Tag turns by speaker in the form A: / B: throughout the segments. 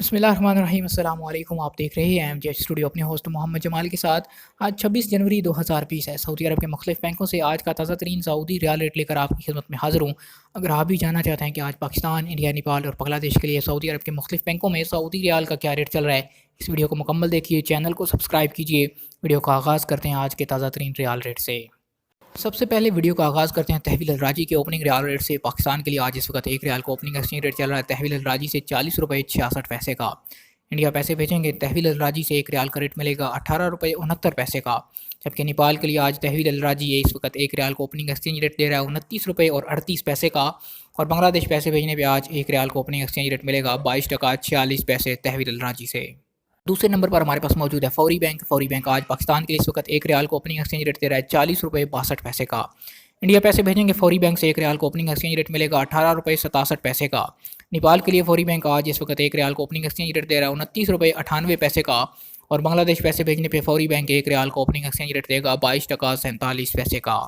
A: बिस्मिल्लाहिर्रहमानिर्रहीम अस्सलाम वालेकुम। आप देख रहे हैं एमजे स्टूडियो अपने होस्ट मोहम्मद जमाल के साथ। आज 26 जनवरी 2020 है। सऊदी अरब के मुख्तलिफ बैंकों से आज का ताज़ा तरीन सऊदी रियाल रेट लेकर आपकी खिदमत में हाजिर हूँ। अगर आप भी जानना चाहते हैं कि आज पाकिस्तान, इंडिया, नेपाल और बांग्लादेश के लिए सऊदी अरब के मुख्तलिफ बैंकों में सऊदी रियाल का क्या रेट चल रहा है, इस वीडियो को मुकम्मल देखिए, चैनल को सब्सक्राइब कीजिए। वीडियो का आगाज़ करते हैं आज के ताज़ा तरीन रियाल रेट से। सबसे पहले वीडियो का आगाज़ करते हैं तहवील राजी के ओपनिंग रियाल रेट से। पाकिस्तान के लिए आज इस वक्त एक रियाल का ओपनिंग एक्सचेंज रेट चल रहा है तहवील राजी से 40 रुपये 66 पैसे का। इंडिया पैसे भेजेंगे तहवील राजी से एक रियाल का रेट मिलेगा 18 रुपये 69 पैसे का। जबकि नेपाल के लिए आज तहवील राजी ये इस वक्त एक रियाल का ओपनिंग एक्सचेंज रेट दे रहा है 29 रुपये 38 पैसे का। और बांग्लादेश पैसे भेजने पर आज एक रियाल का ओपनिंग एक्सचेंज रेट मिलेगा 22 टका 46 पैसे तहवील राजी से। दूसरे नंबर पर हमारे पास मौजूद है फौरी बैंक। फौरी बैंक आज पाकिस्तान के लिए इस वक्त एक रियाल को ओपनिंग एक्सचेंज रेट दे रहा है 40 रुपये 62 पैसे का। इंडिया पैसे भेजेंगे फौरी बैंक से एक रियाल को ओपनिंग एक्सचेंज रेट मिलेगा 18 रुपये 67 पैसे का। नेपाल के लिए फौरी बैंक आज इस वक्त एक रियाल को ओपनिंग एक्सचेंज रेट दे रहा है 29 रुपये 98 पैसे का। और बांग्लादेश पैसे भेजने पर फौरी बैंक एक रियाल को ओपनिंग एक्सचेंज रेट देगा 22 टका 47 पैसे का।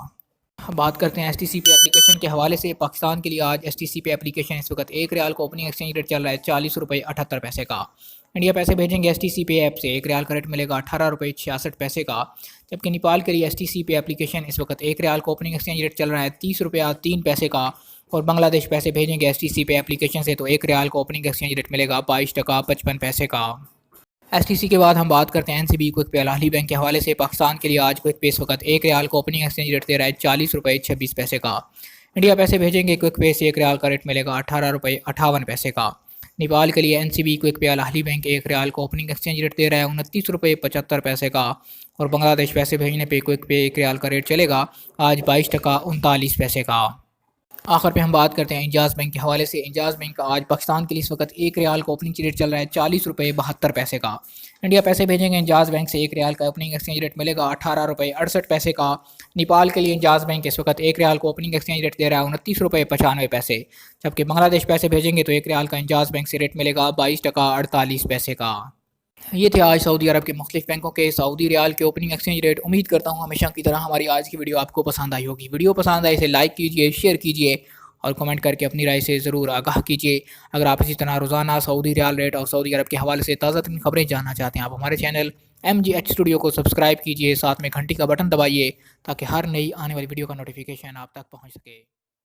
A: बात करते हैं एस टी सी पे एप्लीकेशन के हवाले से। पाकिस्तान के लिए आज एस टी सी पे एप्लीकेशन इस वक्त एक रियाल को ओपनिंग एक्सचेंज रेट चल रहा है 40 रुपये 78 पैसे का। इंडिया पैसे भेजेंगे एस टी सी पे ऐप से एक रियाल का रेट मिलेगा 18 रुपये 66 पैसे का। जबकि नेपाल के लिए एस टी सी पे एप्लीकेशन इस वक्त एक रियाल को ओपनिंग एक्सचेंज रेट चल रहा है 30 रुपये 3 पैसे का। और बांग्लादेश पैसे भेजेंगे एस टी सी पे एप्लीकेशन से तो एक रियाल को ओपनिंग एक्सचेंज रेट मिलेगा 22 टका 55 पैसे का। एस टी सी के बाद हम बात करते हैं एन सी बी क्विक पे अल अहली बैंक के हवाले से। पाकिस्तान के लिए आज क्विक पे इस वक्त एक रियाल को ओपनिंग एक्सचेंज रेट दे रहा है 40 रुपये 26 पैसे का। इंडिया पैसे भेजेंगे क्विक पे से एक रियाल का रेट मिलेगा 18 रुपये 58 पैसे का। नेपाल के लिए एन सी बी क्विक पे अल अहली बैंक एक रियाल को ओपनिंग एक्सचेंज रेट दे रहा है 29 रुपये 75 पैसे का। और बांग्लादेश पैसे भेजने पे क्विक पे एक रियाल का रेट चलेगा आज 22 टका 39 पैसे का। आखिर पे हम बात करते हैं इंजाज़ बैंक के हवाले से। इंजाज़ बैंक का आज पाकिस्तान के लिए इस वक्त एक रियाल का ओपनिंग रेट चल रहा है 40 रुपये 72 पैसे का। इंडिया पैसे भेजेंगे इंजाज़ बैंक से एक रियाल का ओपनिंग एक्सचेंज रेट मिलेगा 18 रुपये 68 पैसे का। नेपाल के लिए इंजाज़ बैंक इस वक्त एक रियाल को ओपनिंग एक्सचेंज रेट दे रहा है 29 रुपये 95 पैसे। जबकि बांग्लादेश पैसे भेजेंगे तो एक रियाल का इंजाज़ बैंक से रेट मिलेगा 22 टका 48 पैसे का। ये थे आज सऊदी अरब के मुख्तलिफ बैंकों के सऊदी रियाल के ओपनिंग एक्सचेंज रेट। उम्मीद करता हूँ हमेशा की तरह हमारी आज की वीडियो आपको पसंद आई होगी। वीडियो पसंद आए इसे लाइक कीजिए, शेयर कीजिए और कमेंट करके अपनी राय से ज़रूर आगाह कीजिए। अगर आप इसी तरह रोज़ाना सऊदी रियाल रेट और सऊदी अरब के हवाले से ताज़ा तरीन खबरें जानना चाहते हैं, आप हमारे चैनल MGH स्टूडियो को सब्सक्राइब कीजिए, साथ में घंटी का बटन दबाइए ताकि हर नई आने वाली वीडियो का नोटिफिकेशन आप तक पहुँच सके।